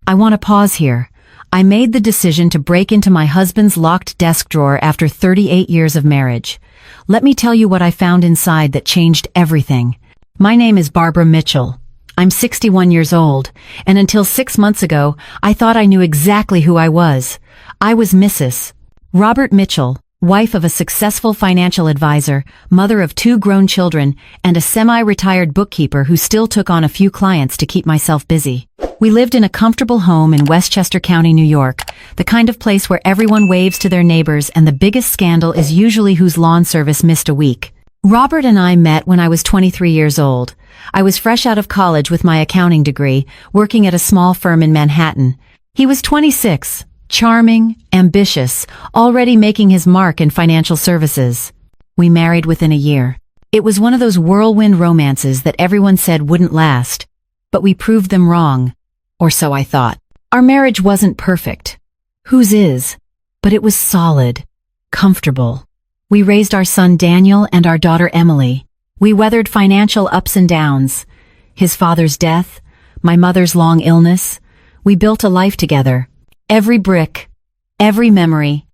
I want to pause here. I made the decision to break into my husband's locked desk drawer after 38 years of marriage. Let me tell you what I found inside that changed everything. My name is Barbara Mitchell. I'm 61 years old, and until 6 months ago, I thought I knew exactly who I was. I was Mrs. Robert Mitchell, wife of a successful financial advisor, mother of 2 grown children, and a semi-retired bookkeeper who still took on a few clients to keep myself busy. We lived in a comfortable home in Westchester County, New York, the kind of place where everyone waves to their neighbors and the biggest scandal is usually whose lawn service missed a week. Robert and I met when I was 23 years old. I was fresh out of college with my accounting degree, working at a small firm in Manhattan. He was 26, charming, ambitious, already making his mark in financial services. We married within a year. It was one of those whirlwind romances that everyone said wouldn't last, but we proved them wrong. Or so I thought. Our marriage wasn't perfect. Whose is? But it was solid, comfortable. We raised our son Daniel and our daughter Emily. We weathered financial ups and downs. His father's death, my mother's long illness. We built a life together. Every brick, every memory,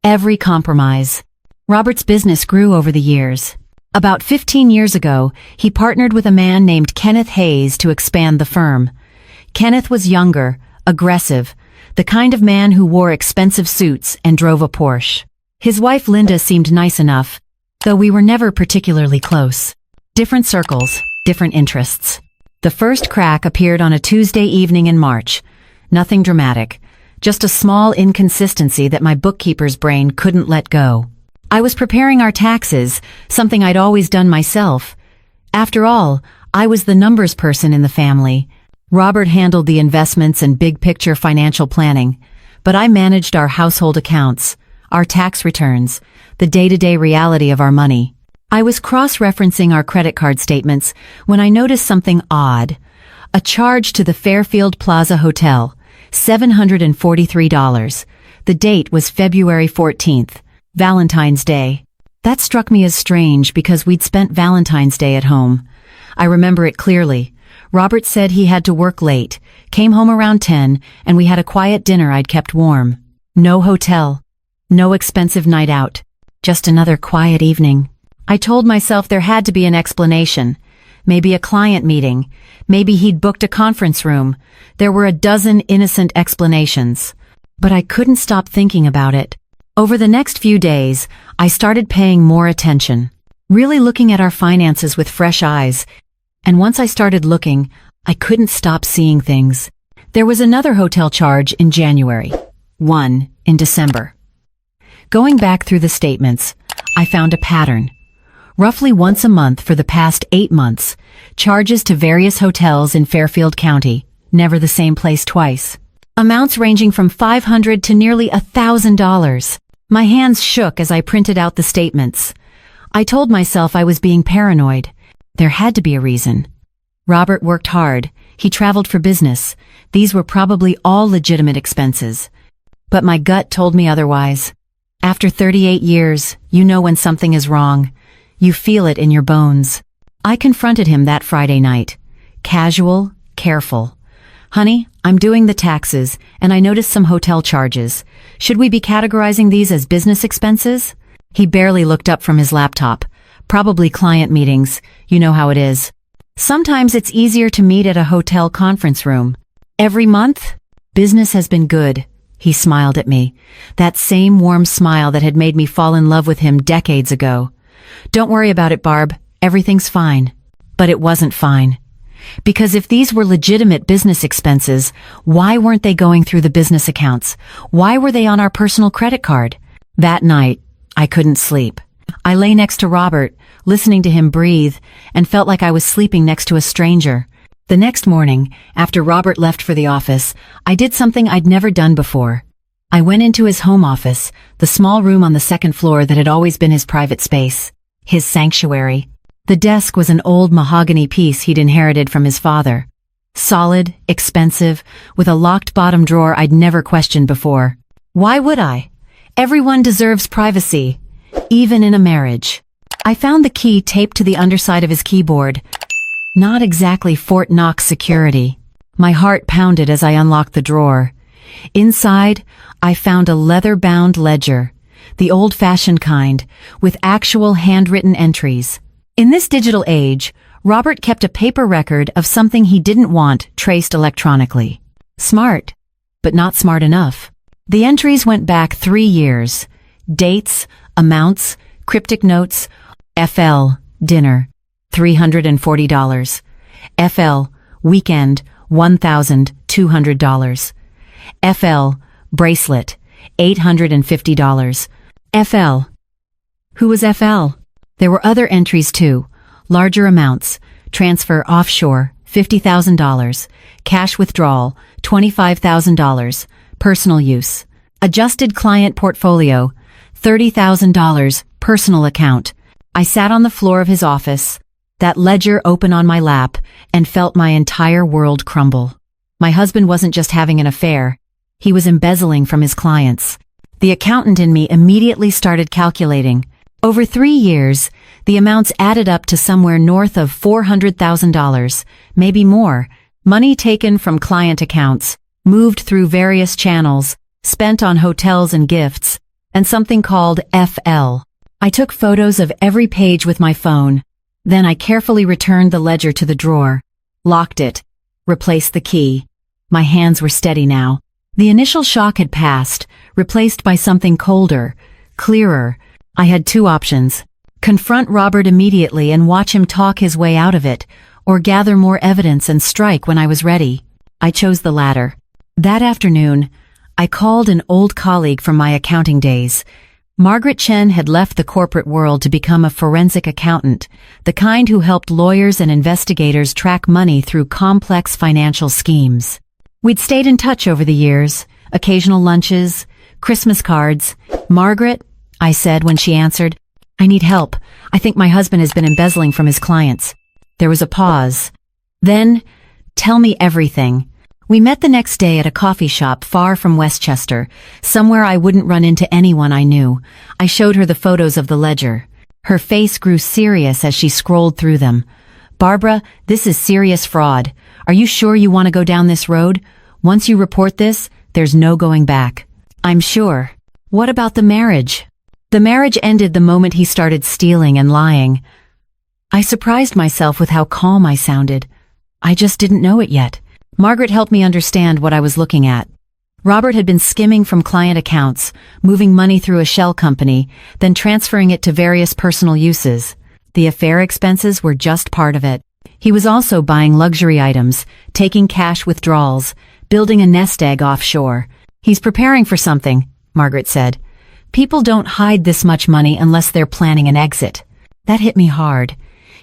every compromise. Robert's business grew over the years. About 15 years ago, he partnered with a man named Kenneth Hayes to expand the firm. Kenneth was younger, aggressive, the kind of man who wore expensive suits and drove a Porsche. His wife Linda seemed nice enough, though we were never particularly close. Different circles, different interests. The first crack appeared on a Tuesday evening in March. Nothing dramatic, just a small inconsistency that my bookkeeper's brain couldn't let go. I was preparing our taxes, something I'd always done myself. After all, I was the numbers person in the family. Robert handled the investments and big-picture financial planning, but I managed our household accounts, our tax returns, the day-to-day reality of our money. I was cross-referencing our credit card statements when I noticed something odd. A charge to the Fairfield Plaza Hotel, $743. The date was February 14th, Valentine's Day. That struck me as strange because we'd spent Valentine's Day at home. I remember it clearly. Robert said he had to work late, came home around 10, and we had a quiet dinner I'd kept warm. No hotel. No expensive night out. Just another quiet evening. I told myself there had to be an explanation. Maybe a client meeting. Maybe he'd booked a conference room. There were a dozen innocent explanations. But I couldn't stop thinking about it. Over the next few days, I started paying more attention. Really looking at our finances with fresh eyes. And once I started looking, I couldn't stop seeing things. There was another hotel charge in January. One in December. Going back through the statements, I found a pattern. Roughly once a month for the past 8 months, charges to various hotels in Fairfield County, never the same place twice. Amounts ranging from $500 to nearly $1,000. My hands shook as I printed out the statements. I told myself I was being paranoid. There had to be a reason. Robert worked hard. He traveled for business. These were probably all legitimate expenses. But my gut told me otherwise. After 38 years, you know when something is wrong. You feel it in your bones. I confronted him that Friday night. Casual, careful. Honey, I'm doing the taxes, and I noticed some hotel charges. Should we be categorizing these as business expenses? He barely looked up from his laptop. Probably client meetings. You know how it is. Sometimes it's easier to meet at a hotel conference room. Every month? Business has been good. He smiled at me. That same warm smile that had made me fall in love with him decades ago. Don't worry about it, Barb. Everything's fine. But it wasn't fine. Because if these were legitimate business expenses, why weren't they going through the business accounts? Why were they on our personal credit card? That night, I couldn't sleep. I lay next to Robert, listening to him breathe, and felt like I was sleeping next to a stranger. The next morning, after Robert left for the office, I did something I'd never done before. I went into his home office, the small room on the second floor that had always been his private space, his sanctuary. The desk was an old mahogany piece he'd inherited from his father. Solid, expensive, with a locked bottom drawer I'd never questioned before. Why would I? Everyone deserves privacy, even in a marriage. I found the key taped to the underside of his keyboard. Not exactly Fort Knox security. My heart pounded as I unlocked the drawer. Inside, I found a leather-bound ledger, the old-fashioned kind, with actual handwritten entries. In this digital age, Robert kept a paper record of something he didn't want traced electronically. Smart, but not smart enough. The entries went back 3 years. Dates, amounts, cryptic notes. FL, dinner, $340. FL, weekend, $1,200. FL, bracelet, $850. FL. Who was FL? There were other entries too. Larger amounts. Transfer offshore, $50,000. Cash withdrawal, $25,000. Personal use. Adjusted client portfolio, $30,000. Personal account. I sat on the floor of his office, that ledger open on my lap, and felt my entire world crumble. My husband wasn't just having an affair. He was embezzling from his clients. The accountant in me immediately started calculating. Over 3 years, the amounts added up to somewhere north of $400,000, maybe more. Money taken from client accounts, moved through various channels, spent on hotels and gifts, and something called FL. I took photos of every page with my phone. Then I carefully returned the ledger to the drawer, locked it, replaced the key. My hands were steady now. The initial shock had passed, replaced by something colder, clearer. I had 2 options. Confront Robert immediately and watch him talk his way out of it, or gather more evidence and strike when I was ready. I chose the latter. That afternoon, I called an old colleague from my accounting days. Margaret Chen had left the corporate world to become a forensic accountant, the kind who helped lawyers and investigators track money through complex financial schemes. We'd stayed in touch over the years, occasional lunches, Christmas cards. "Margaret," I said when she answered, "I need help. I think my husband has been embezzling from his clients." There was a pause. Then, "Tell me everything." We met the next day at a coffee shop far from Westchester, somewhere I wouldn't run into anyone I knew. I showed her the photos of the ledger. Her face grew serious as she scrolled through them. "Barbara, this is serious fraud. Are you sure you want to go down this road? Once you report this, there's no going back." "I'm sure." "What about the marriage?" "The marriage ended the moment he started stealing and lying." I surprised myself with how calm I sounded. I just didn't know it yet. Margaret helped me understand what I was looking at. Robert had been skimming from client accounts, moving money through a shell company, then transferring it to various personal uses. The affair expenses were just part of it. He was also buying luxury items, taking cash withdrawals, building a nest egg offshore. "He's preparing for something," Margaret said. "People don't hide this much money unless they're planning an exit." That hit me hard.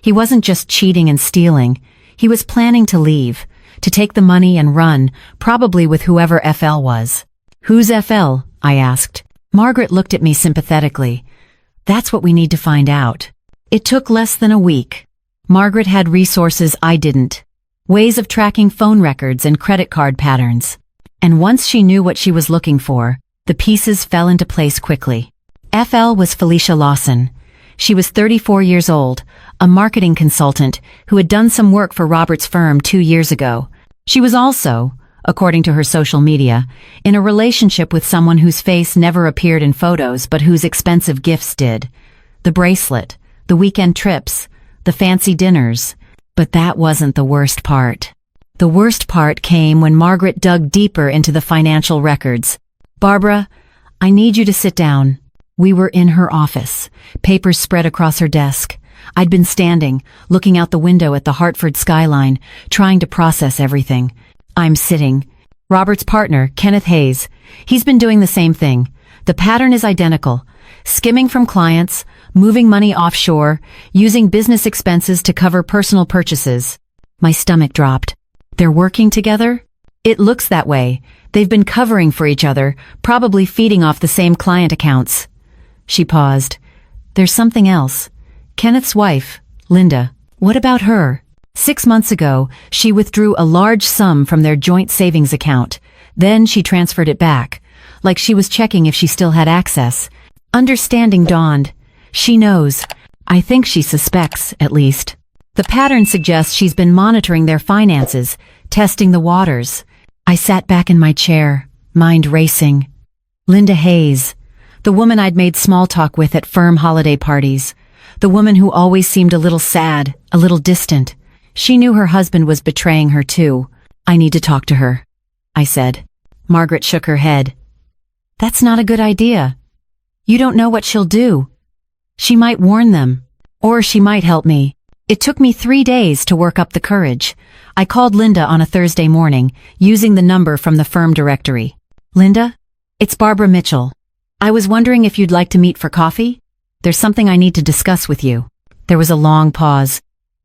He wasn't just cheating and stealing. He was planning to leave, to take the money and run, probably with whoever FL was. "Who's FL?" I asked. Margaret looked at me sympathetically. "That's what we need to find out." It took less than a week. Margaret had resources I didn't. Ways of tracking phone records and credit card patterns. And once she knew what she was looking for, the pieces fell into place quickly. FL was Felicia Lawson. She was 34 years old, a marketing consultant who had done some work for Robert's firm 2 years ago. She was also, according to her social media, in a relationship with someone whose face never appeared in photos but whose expensive gifts did. The bracelet, the weekend trips, the fancy dinners. But that wasn't the worst part. The worst part came when Margaret dug deeper into the financial records. "Barbara, I need you to sit down." We were in her office, papers spread across her desk. I'd been standing, looking out the window at the Hartford skyline, trying to process everything. I'm sitting. Robert's partner, Kenneth Hayes, he's been doing the same thing. The pattern is identical. Skimming from clients, moving money offshore, using business expenses to cover personal purchases. My stomach dropped. They're working together? It looks that way. They've been covering for each other, probably feeding off the same client accounts. She paused. "There's something else. Kenneth's wife, Linda. What about her?" 6 months ago, she withdrew a large sum from their joint savings account. Then she transferred it back, like she was checking if she still had access. Understanding dawned. She knows. I think she suspects, at least. The pattern suggests she's been monitoring their finances, testing the waters. I sat back in my chair, mind racing. Linda Hayes, the woman I'd made small talk with at firm holiday parties. The woman who always seemed a little sad, a little distant. She knew her husband was betraying her too. I need to talk to her, I said. Margaret shook her head. That's not a good idea. You don't know what she'll do. She might warn them. Or she might help me. It took me 3 days to work up the courage. I called Linda on a Thursday morning, using the number from the firm directory. Linda? It's Barbara Mitchell. I was wondering if you'd like to meet for coffee? There's something I need to discuss with you. There was a long pause.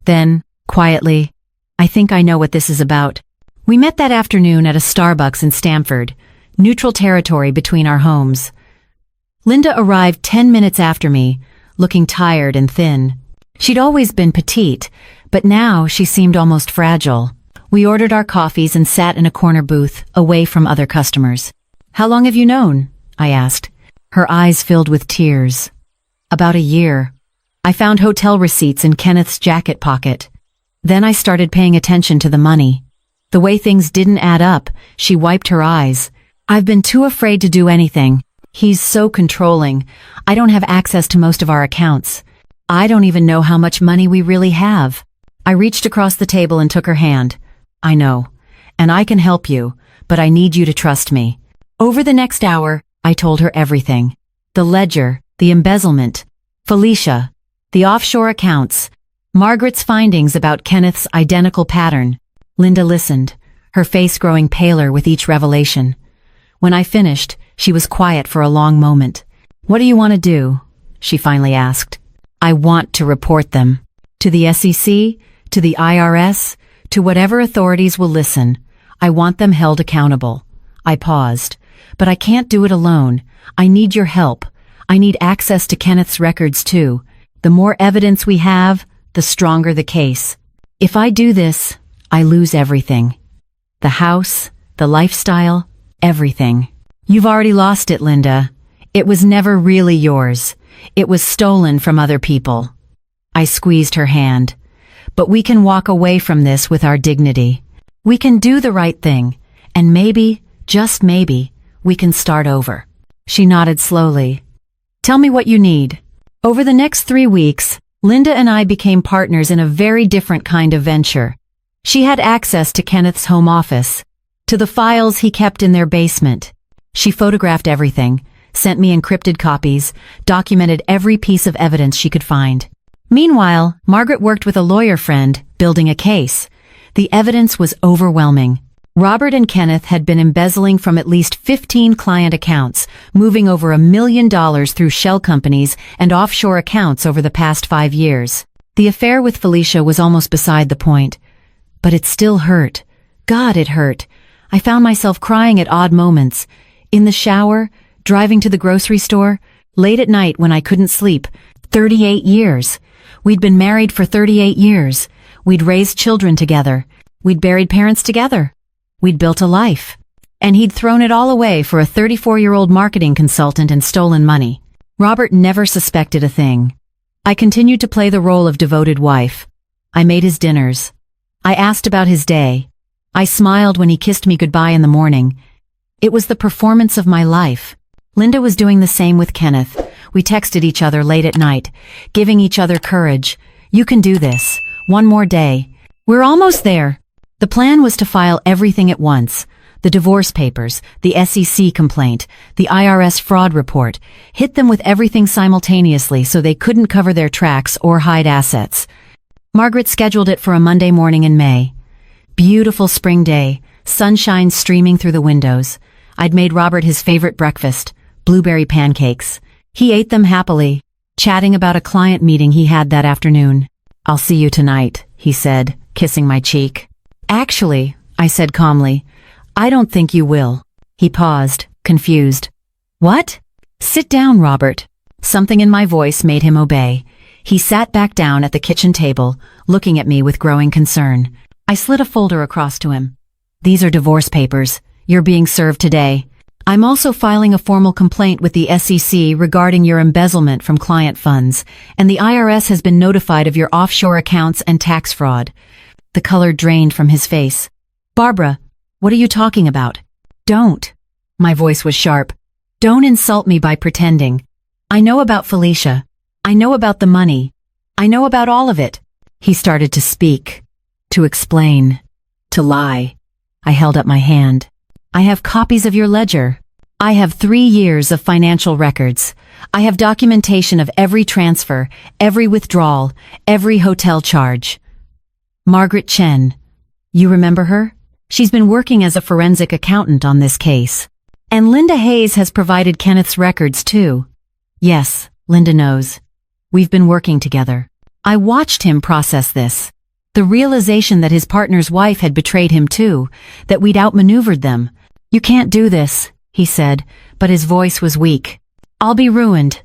Then, quietly, I think I know what this is about. We met that afternoon at a Starbucks in Stamford, neutral territory between our homes. Linda arrived 10 minutes after me, looking tired and thin. She'd always been petite, but now she seemed almost fragile. We ordered our coffees and sat in a corner booth, away from other customers. How long have you known? I asked. Her eyes filled with tears. About a year. I found hotel receipts in Kenneth's jacket pocket. Then I started paying attention to the money. The way things didn't add up, she wiped her eyes. I've been too afraid to do anything. He's so controlling. I don't have access to most of our accounts. I don't even know how much money we really have. I reached across the table and took her hand. I know. And I can help you, but I need you to trust me. Over the next hour, I told her everything. The ledger, the embezzlement, Felicia, the offshore accounts, Margaret's findings about Kenneth's identical pattern. Linda listened, her face growing paler with each revelation. When I finished, she was quiet for a long moment. What do you want to do? She finally asked. I want to report them. To the SEC, to the IRS, to whatever authorities will listen. I want them held accountable. I paused. But I can't do it alone. I need your help. I need access to Kenneth's records too. The more evidence we have, the stronger the case. If I do this, I lose everything. The house, the lifestyle, everything. You've already lost it, Linda. It was never really yours. It was stolen from other people. I squeezed her hand. But we can walk away from this with our dignity. We can do the right thing. And maybe, just maybe, we can start over. She nodded slowly. Tell me what you need. Over the next 3 weeks, Linda and I became partners in a very different kind of venture. She had access to Kenneth's home office, to the files he kept in their basement. She photographed everything, sent me encrypted copies, documented every piece of evidence she could find. Meanwhile, Margaret worked with a lawyer friend, building a case. The evidence was overwhelming. Robert and Kenneth had been embezzling from at least 15 client accounts, moving over $1 million through shell companies and offshore accounts over the past 5 years. The affair with Felicia was almost beside the point. But it still hurt. God, it hurt. I found myself crying at odd moments. In the shower, driving to the grocery store, late at night when I couldn't sleep. 38 years. We'd been married for 38 years. We'd raised children together. We'd buried parents together. We'd built a life. And he'd thrown it all away for a 34-year-old marketing consultant and stolen money. Robert never suspected a thing. I continued to play the role of devoted wife. I made his dinners. I asked about his day. I smiled when he kissed me goodbye in the morning. It was the performance of my life. Linda was doing the same with Kenneth. We texted each other late at night, giving each other courage. You can do this. One more day. We're almost there. The plan was to file everything at once. The divorce papers, the SEC complaint, the IRS fraud report. Hit them with everything simultaneously so they couldn't cover their tracks or hide assets. Margaret scheduled it for a Monday morning in May. Beautiful spring day, sunshine streaming through the windows. I'd made Robert his favorite breakfast, blueberry pancakes. He ate them happily, chatting about a client meeting he had that afternoon. I'll see you tonight, he said, kissing my cheek. Actually, I said calmly, I don't think you will. He paused, confused. What? Sit down, Robert. Something in my voice made him obey. He sat back down at the kitchen table, looking at me with growing concern. I slid a folder across to him. These are divorce papers. You're being served today. I'm also filing a formal complaint with the SEC regarding your embezzlement from client funds, and the IRS has been notified of your offshore accounts and tax fraud. The color drained from his face. Barbara, what are you talking about? Don't. My voice was sharp. Don't insult me by pretending. I know about Felicia. I know about the money. I know about all of it. He started to speak, to explain, to lie. I held up my hand. I have copies of your ledger. I have 3 years of financial records. I have documentation of every transfer, every withdrawal, every hotel charge. Margaret Chen. You remember her? She's been working as a forensic accountant on this case. And Linda Hayes has provided Kenneth's records too. Yes, Linda knows. We've been working together. I watched him process this. The realization that his partner's wife had betrayed him too, that we'd outmaneuvered them. You can't do this, he said, but his voice was weak. I'll be ruined.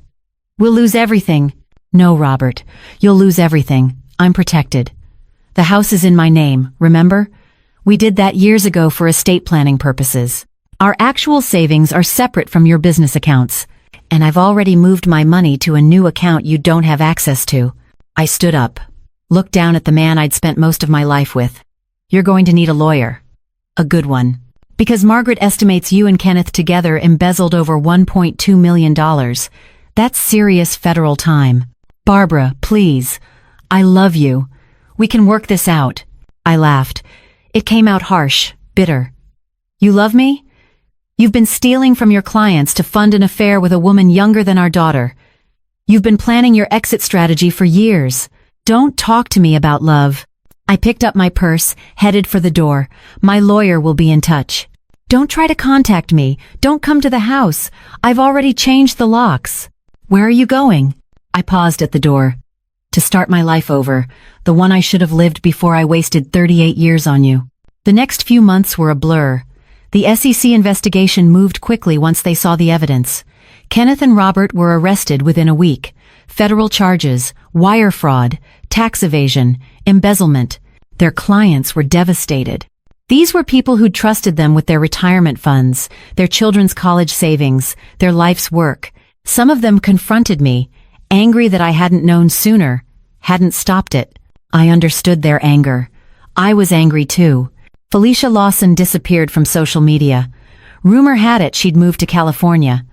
We'll lose everything. No, Robert, you'll lose everything. I'm protected. The house is in my name, remember? We did that years ago for estate planning purposes. Our actual savings are separate from your business accounts, and I've already moved my money to a new account you don't have access to. I stood up, looked down at the man I'd spent most of my life with. You're going to need a lawyer. A good one. Because Margaret estimates you and Kenneth together embezzled over $1.2 million. That's serious federal time. Barbara, please. I love you. We can work this out. I laughed. It came out harsh, bitter. You love me? You've been stealing from your clients to fund an affair with a woman younger than our daughter. You've been planning your exit strategy for years. Don't talk to me about love. I picked up my purse, headed for the door. My lawyer will be in touch. Don't try to contact me. Don't come to the house. I've already changed the locks. Where are you going? I paused at the door. To start my life over, the one I should have lived before I wasted 38 years on you. The next few months were a blur. The SEC investigation moved quickly once they saw the evidence. Kenneth and Robert were arrested within a week. Federal charges, wire fraud, tax evasion, embezzlement. Their clients were devastated. These were people who'd trusted them with their retirement funds, their children's college savings, their life's work. Some of them confronted me, angry that I hadn't known sooner, hadn't stopped it. I understood their anger. I was angry too. Felicia Lawson disappeared from social media. Rumor had it she'd moved to California.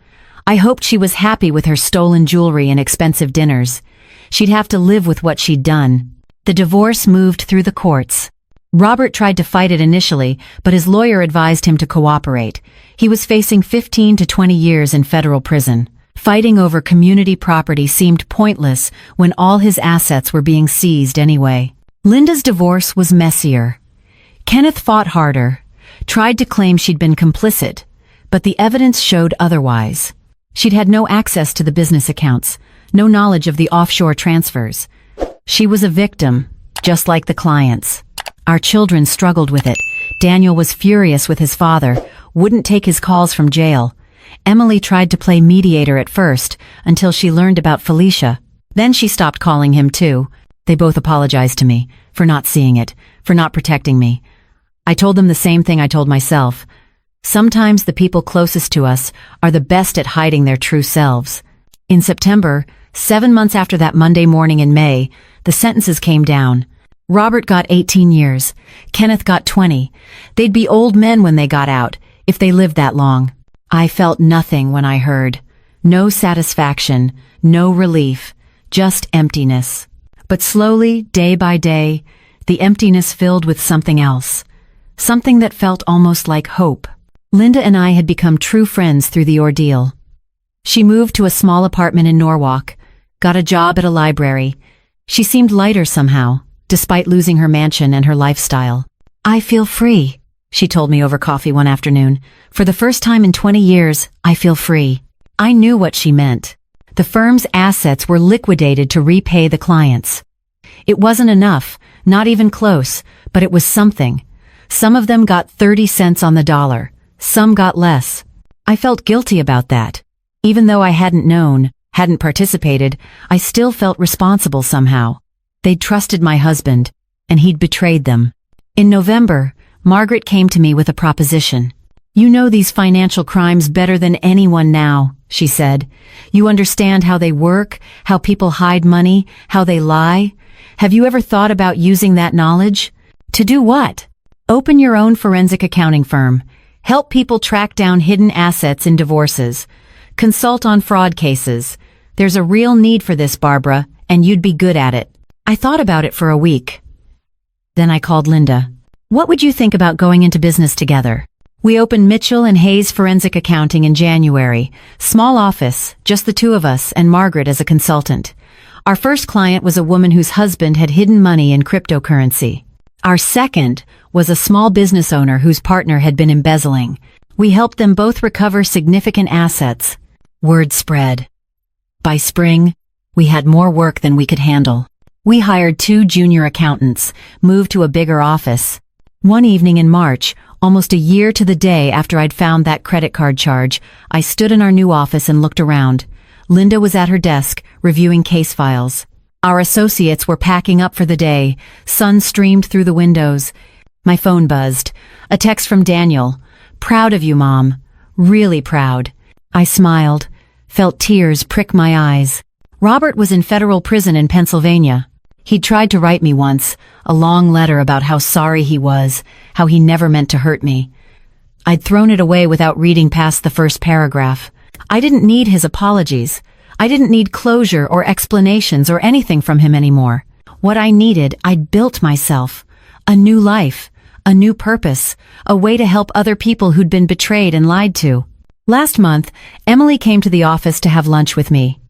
I hoped she was happy with her stolen jewelry and expensive dinners. She'd have to live with what she'd done. The divorce moved through the courts. Robert tried to fight it initially, but his lawyer advised him to cooperate. He was facing 15 to 20 years in federal prison. Fighting over community property seemed pointless when all his assets were being seized anyway. Linda's divorce was messier. Kenneth fought harder, tried to claim she'd been complicit, but the evidence showed otherwise. She'd had no access to the business accounts, no knowledge of the offshore transfers. She was a victim, just like the clients. Our children struggled with it. Daniel was furious with his father, wouldn't take his calls from jail. Emily tried to play mediator at first, until she learned about Felicia. Then she stopped calling him too. They both apologized to me, for not seeing it, for not protecting me. I told them the same thing I told myself. Sometimes the people closest to us are the best at hiding their true selves. In September, 7 months after that Monday morning in May, the sentences came down. Robert got 18 years. Kenneth got 20. They'd be old men when they got out, if they lived that long. I felt nothing when I heard. No satisfaction, no relief, just emptiness. But slowly, day by day, the emptiness filled with something else. Something that felt almost like hope. Linda and I had become true friends through the ordeal. She moved to a small apartment in Norwalk, got a job at a library. She seemed lighter somehow, despite losing her mansion and her lifestyle. I feel free, she told me over coffee one afternoon. For the first time in 20 years, I feel free. I knew what she meant. The firm's assets were liquidated to repay the clients. It wasn't enough, not even close, but it was something. Some of them got 30 cents on the dollar. Some got less. I felt guilty about that. Even though I hadn't known, hadn't participated, I still felt responsible somehow. They'd trusted my husband, and he'd betrayed them. In November, Margaret came to me with a proposition. You know these financial crimes better than anyone now, she said. You understand how they work, how people hide money, how they lie. Have you ever thought about using that knowledge? To do what? Open your own forensic accounting firm. Help people track down hidden assets in divorces. Consult on fraud cases. There's a real need for this, Barbara, and you'd be good at it. I thought about it for a week. Then I called Linda. What would you think about going into business together? We opened Mitchell and Hayes Forensic Accounting in January. Small office, just the two of us, and Margaret as a consultant. Our first client was a woman whose husband had hidden money in cryptocurrency. Our second was a small business owner whose partner had been embezzling. We helped them both recover significant assets. Word spread. By spring, we had more work than we could handle. We hired 2 junior accountants, moved to a bigger office. One evening in March, almost a year to the day after I'd found that credit card charge, I stood in our new office and looked around. Linda was at her desk, reviewing case files. Our associates were packing up for the day. Sun streamed through the windows. My phone buzzed. A text from Daniel. Proud of you, Mom. Really proud. I smiled, felt tears prick my eyes. Robert was in federal prison in Pennsylvania. He'd tried to write me once, a long letter about how sorry he was, how he never meant to hurt me. I'd thrown it away without reading past the first paragraph. I didn't need his apologies. I didn't need closure or explanations or anything from him anymore. What I needed, I'd built myself. A new life, a new purpose, a way to help other people who'd been betrayed and lied to. Last month, Emily came to the office to have lunch with me.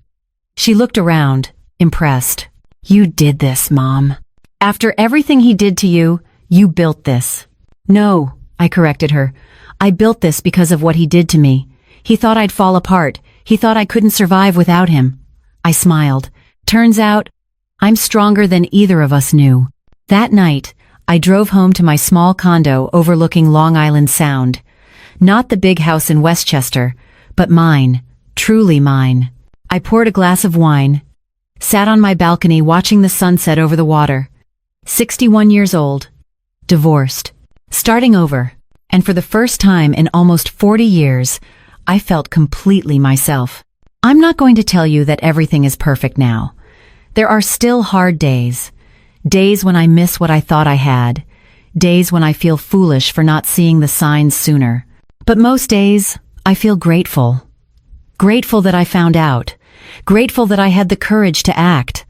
She looked around, impressed. You did this, Mom. After everything he did to you, you built this. No, I corrected her. I built this because of what he did to me. He thought I'd fall apart. He thought I couldn't survive without him. I smiled. Turns out, I'm stronger than either of us knew. That night, I drove home to my small condo overlooking Long Island Sound. Not the big house in Westchester, but mine, truly mine. I poured a glass of wine, sat on my balcony watching the sunset over the water. 61 years old, divorced, starting over, and for the first time in almost 40 years, I felt completely myself. I'm not going to tell you that everything is perfect now. There are still hard days. Days when I miss what I thought I had. Days when I feel foolish for not seeing the signs sooner. But most days, I feel grateful. Grateful that I found out. Grateful that I had the courage to act.